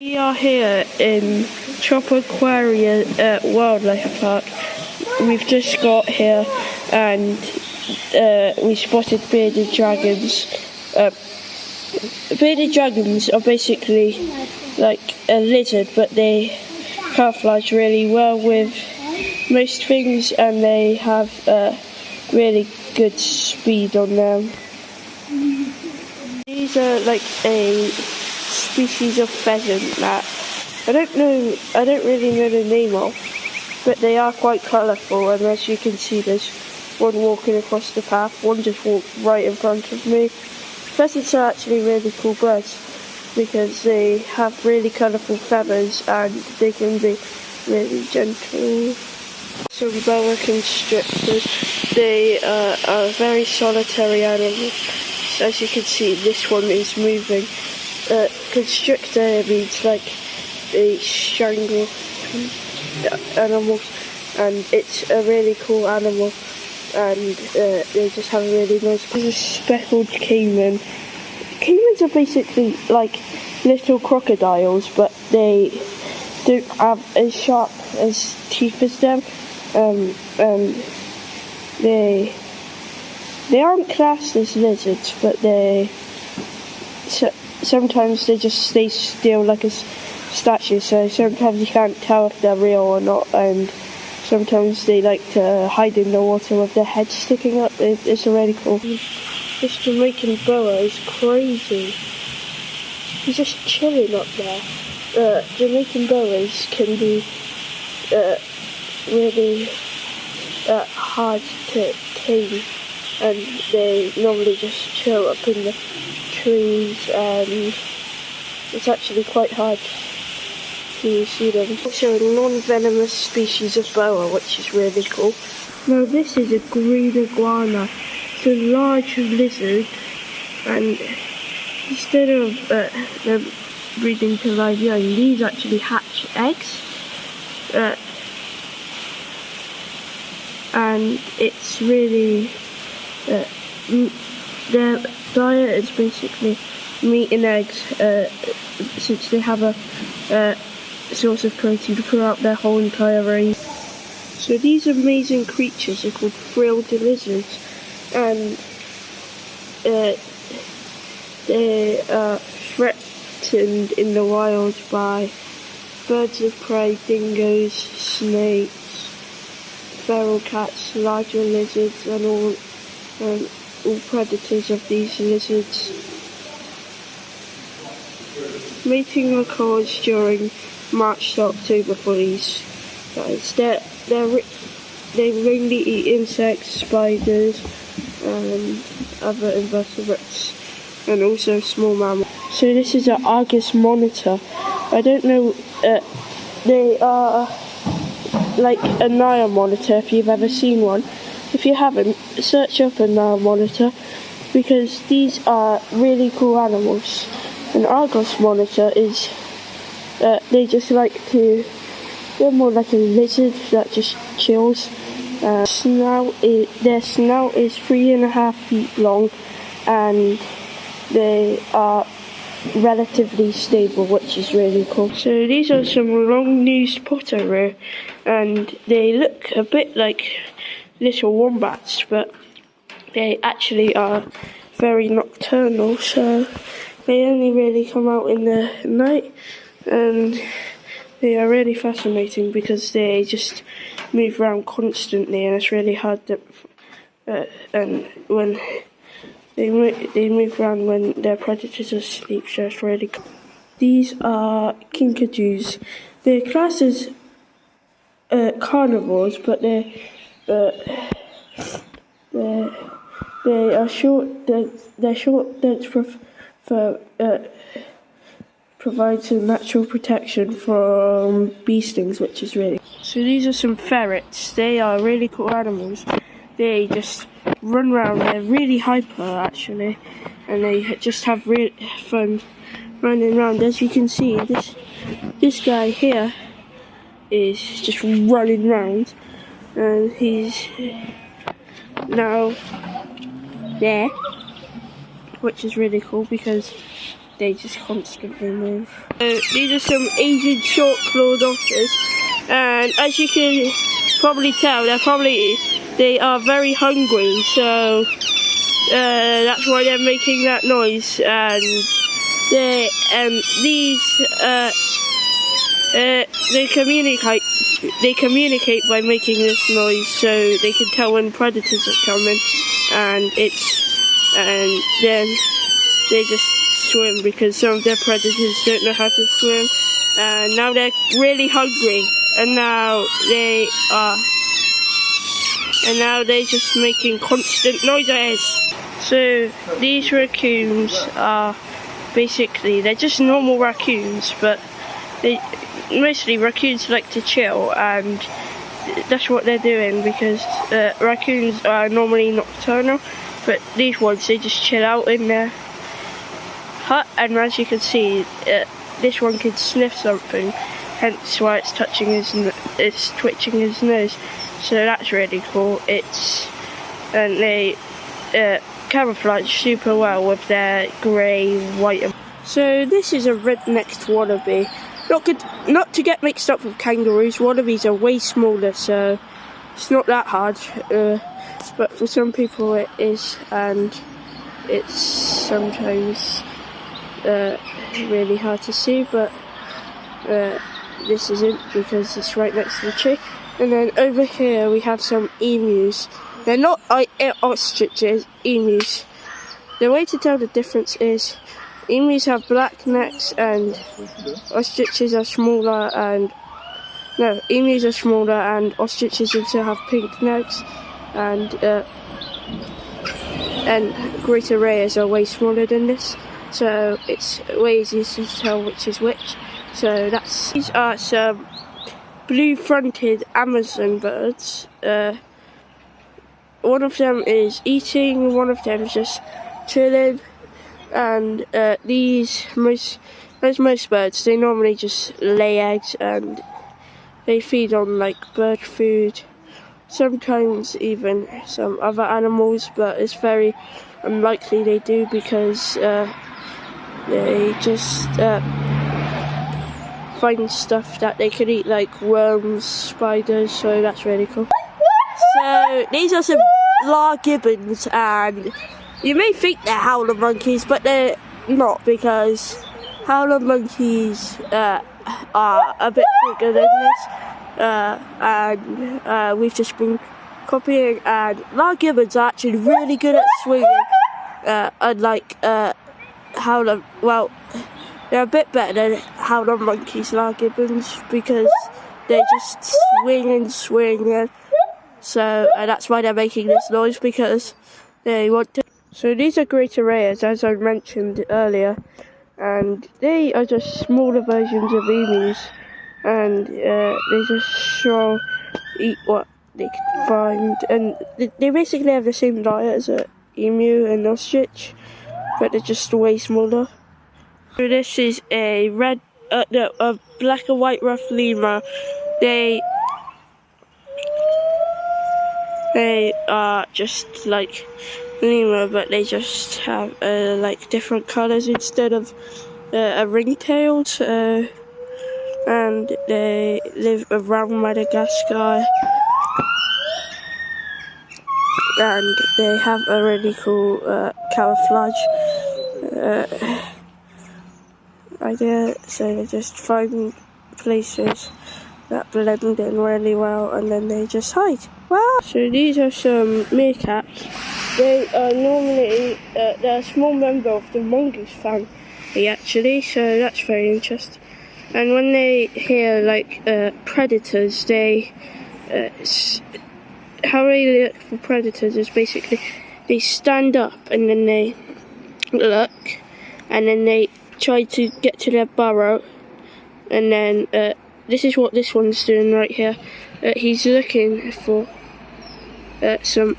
We are here in Tropiquria Wildlife Park. We've just got here and we spotted bearded dragons. Bearded dragons are basically like a lizard, but they camouflage really well with most things, and they have really good speed on them. These are like a species of pheasant that I don't really know the name of, but they are quite colourful, and as you can see there's one walking across the path, one just walked right in front of me. Pheasants are actually really cool birds because they have really colourful feathers and they can be really gentle. So boa constrictors, they are a very solitary animal. As you can see, this one is moving. Constrictor means like they strangle animals, and it's a really cool animal, and they just have a really nice. There's a speckled caiman. Caimans are basically like little crocodiles, but they don't have as sharp as teeth as them, and they aren't classed as lizards, but sometimes they just stay still like a statue, so sometimes you can't tell if they're real or not, and sometimes they like to hide in the water with their heads sticking up. It's really cool. This Jamaican boa is crazy. He's just chilling up there. Jamaican boas can be really hard to tame, and they normally just chill up in the trees, and it's actually quite hard to see them. Also a non-venomous species of boa, which is really cool. Now this is a green iguana. It's a large lizard, and instead of them breeding to live young, these actually hatch eggs. And it's really their diet is basically meat and eggs, since they have a source of protein throughout their whole entire range. So these amazing creatures are called frilled lizards, and they are threatened in the wild by birds of prey, dingoes, snakes, feral cats, larger lizards, and all predators of these lizards. Mating occurs during March to October for these guys. They mainly eat insects, spiders, and other invertebrates, and also small mammals. So this is an Argus monitor. I don't know, they are like a Nile monitor, if you've ever seen one. If you haven't, search up a Nile monitor, because these are really cool animals. An Argus monitor is, they just like to, they're more like a lizard that just chills. Their snout is 3.5 feet long, and they are relatively stable, which is really cool. So these are some long-nosed potaroo, and they look a bit like little wombats, but they actually are very nocturnal, so they only really come out in the night, and they are really fascinating because they just move around constantly, and it's really hard to, and when they move around when their predators are asleep, so it's really cool. These are kinkadoos. They're classed as carnivores, but they are short. Their short dents provide some natural protection from bee stings, which is really. So these are some ferrets. They are really cool animals. They just run around. They're really hyper actually, and they just have real fun running around. As you can see, this guy here is just running around, and he's now there, which is really cool because they just constantly move. These are some Asian short-clawed otters, and as you can probably tell, they are very hungry, so that's why they're making that noise. And they communicate by making this noise, so they can tell when predators are coming, and then they just swim, because some of their predators don't know how to swim, and now they're really hungry, and now they're just making constant noises. So these raccoons are basically, they're just normal raccoons, but mostly raccoons like to chill, and that's what they're doing, because raccoons are normally nocturnal, but these ones, they just chill out in their hut, and as you can see, this one can sniff something, hence why it's twitching his nose. So that's really cool. And they camouflage super well with their grey, white. So this is a red-necked wallaby. Not to get mixed up with kangaroos. Wallabies are way smaller, so it's not that hard. But for some people it is, and it's sometimes really hard to see. But this isn't, because it's right next to the tree. And then over here we have some emus. They're not ostriches, emus. The way to tell the difference is emus have black necks and ostriches are smaller, emus are smaller and ostriches also have pink necks, and greater rares are way smaller than this, so it's way easier to tell which is which. So these are some blue-fronted Amazon birds. One of them is eating, one of them is just chilling, and most birds, they normally just lay eggs, and they feed on like bird food, sometimes even some other animals, but it's very unlikely they do, because they just find stuff that they can eat, like worms, spiders, so that's really cool. So these are some gibbons, and you may think they're howler monkeys, but they're not, because howler monkeys are a bit bigger than this, and we've just been copying, and gibbons are actually really good at swinging, unlike howler, well, they're a bit better than howler monkeys, gibbons, because they just swing and swing, and so that's why they're making this noise, because they want to. So these are greater rares, as I mentioned earlier, and they are just smaller versions of emus, and they just eat what they can find, and they basically have the same diet as an emu and ostrich, but they're just way smaller. So this is a black and white rough lemur. They are just like lemur, but they just have like different colours instead of a ringtail, and they live around Madagascar, and they have a really cool camouflage idea, so they just find places that blend in really well, and then they just hide. Wow! So these are some meerkats. They are normally they're a small member of the mongoose family, actually, so that's very interesting. And when they hear like predators, how they look for predators is basically they stand up and then they look, and then they try to get to their burrow, and then this is what this one's doing right here. He's looking for some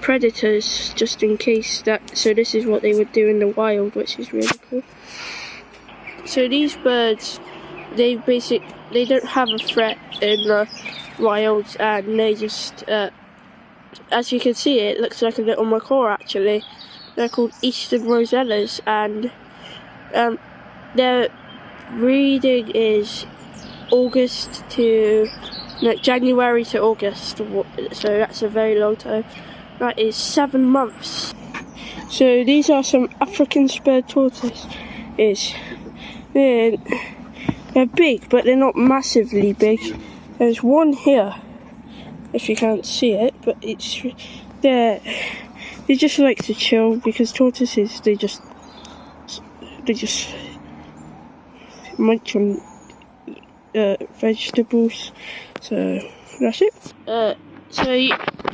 predators, just in case that. So this is what they would do in the wild, which is really cool. So these birds, they don't have a threat in the wild, and they just, as you can see, it looks like a little macaw actually. They're called eastern rosellas, and Their breeding is August to January to August, so that's a very long time. That is 7 months. So these are some African spurred tortoises. They're big, but they're not massively big. There's one here, if you can't see it, but they just like to chill, because tortoises they just munch on vegetables. So that's it. So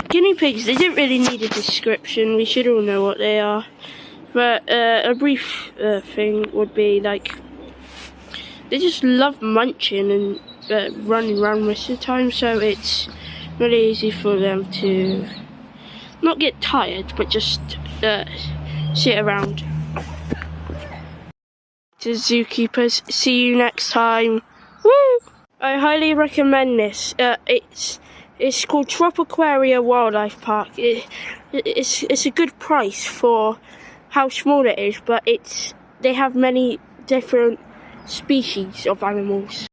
guinea pigs, they don't really need a description. We should all know what they are. But a brief thing would be like, they just love munching and running around most of the time. So it's really easy for them to not get tired, but just sit around. To zookeepers, see you next time. Woo! I highly recommend this. It's called Tropiquria Wildlife Park. It's a good price for how small it is, but they have many different species of animals.